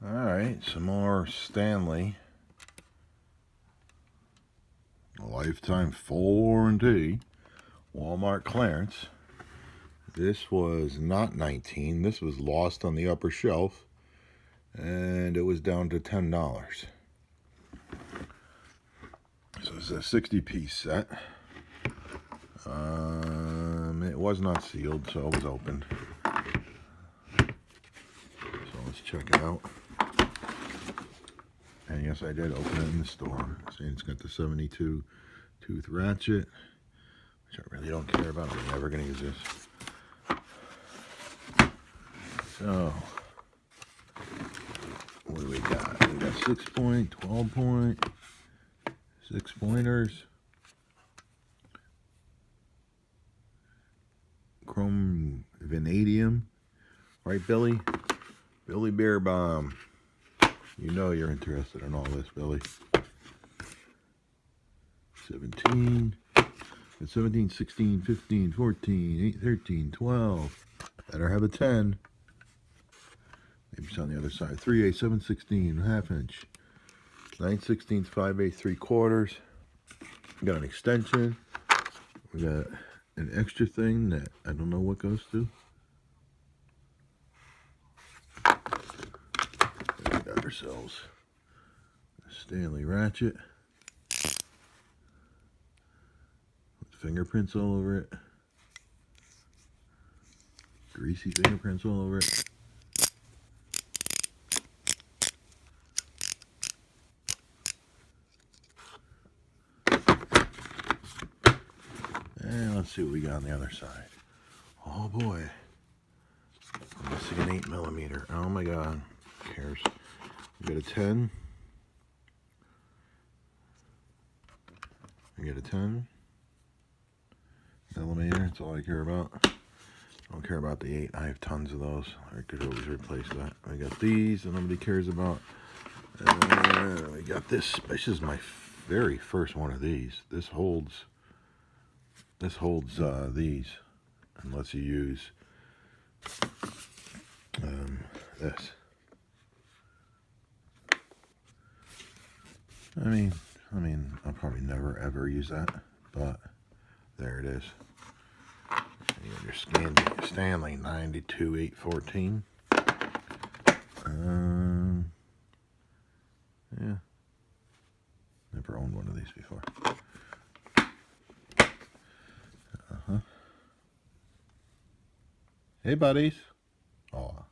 Alright, some more Stanley. Lifetime full warranty. Walmart clearance. This was not 19. This was lost on the upper shelf. And it was down to $10. So it's a 60-piece set. It was not sealed, so it was opened. So let's check it out. And yes, I did open it in the store. See, it's got the 72 tooth ratchet, which I really don't care about. I'm never going to use this. So, what do we got? We got 6 point, 12 point, 6 pointers, chrome vanadium, right, Billy? Billy Beer Bomb. You know you're interested in all this, Billy. 17, 17, 16, 15, 14, 8, 13, 12. Better have a 10. Maybe it's on the other side. 3/8, 7/16, ½ inch. 9/16, 5/8, 3/4. We got an extension. We got an extra thing that I don't know what goes to. We got ourselves a Stanley ratchet with fingerprints all over it. Greasy fingerprints all over it. And let's see what we got on the other side. Oh boy. I'm missing an 8mm. Oh my god. Who cares? We got a 10. We got a 10 millimeter. That's all I care about. I don't care about the 8. I have tons of those. I could always replace that. We got these that nobody cares about. We got this. This is my very first one of these. This holds these, and lets you use this. I mean, I'll probably never ever use that, but there it is. You got your Stanley 92-814. Yeah, never owned one of these before. Hey, buddies. Aw.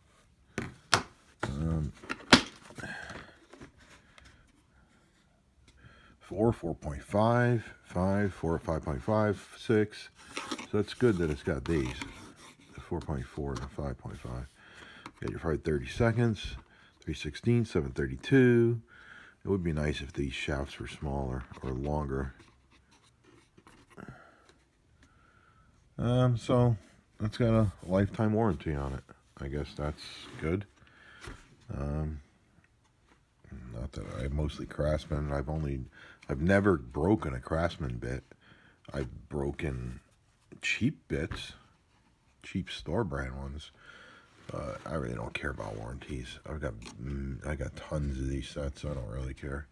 4, 4.5, 5, 4, 5.5, 6. So it's good that it's got these. The 4.4 and the 5.5. Got your 530 seconds, 3/16, 7/32. It would be nice if these shafts were smaller or longer. So that's got a lifetime warranty on it. I guess that's good. Not that I mostly Craftsman. I've never broken a Craftsman bit. I've broken cheap bits, cheap store brand ones. But I really don't care about warranties. I got tons of these sets, so I don't really care.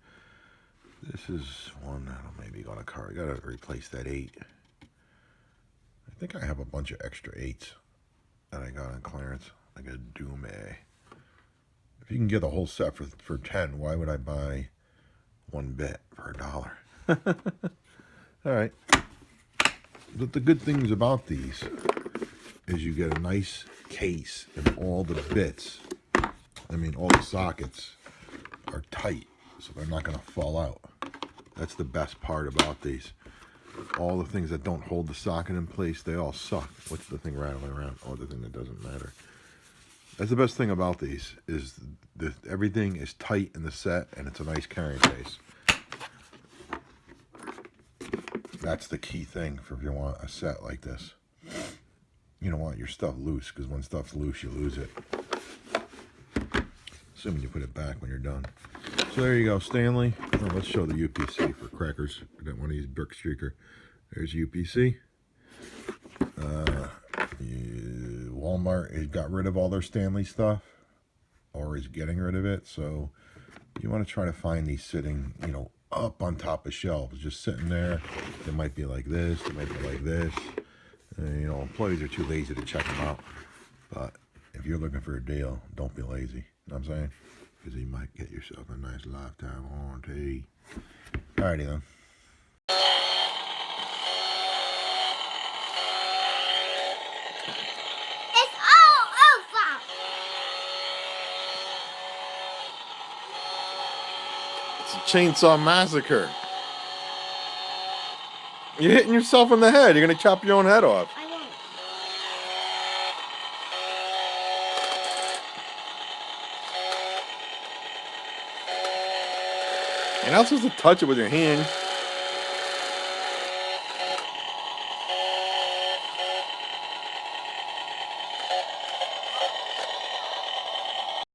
This is one that'll maybe go on a car. I gotta replace that 8. I think I have a bunch of extra 8s that I got on clearance. Like a Doom A. If you can get the whole set for 10, why would I buy one bit for $1? All right. But the good things about these is you get a nice case and all the bits. I mean, all the sockets are tight, so they're not going to fall out. That's the best part about these. All the things that don't hold the socket in place, they all suck. What's the thing rattling around? Oh, the thing that doesn't matter. That's the best thing about these, is everything is tight in the set, and it's a nice carrying case. That's the key thing for if you want a set like this. You don't want your stuff loose, because when stuff's loose, you lose it. Assuming you put it back when you're done. So there you go, Stanley. Oh, let's show the UPC for crackers. I don't want to use Brick Streaker. There's UPC. Walmart has got rid of all their Stanley stuff. or is getting rid of it. So you want to try to find these sitting, you know, up on top of shelves, just sitting there. They might be like this, they might be like this. You know, employees are too lazy to check them out. But if you're looking for a deal, don't be lazy. You know what I'm saying? Because you might get yourself a nice lifetime warranty. Alrighty then. It's all over. It's a chainsaw massacre. You're hitting yourself in the head. You're going to chop your own head off. I won't. You're not supposed to touch it with your hand.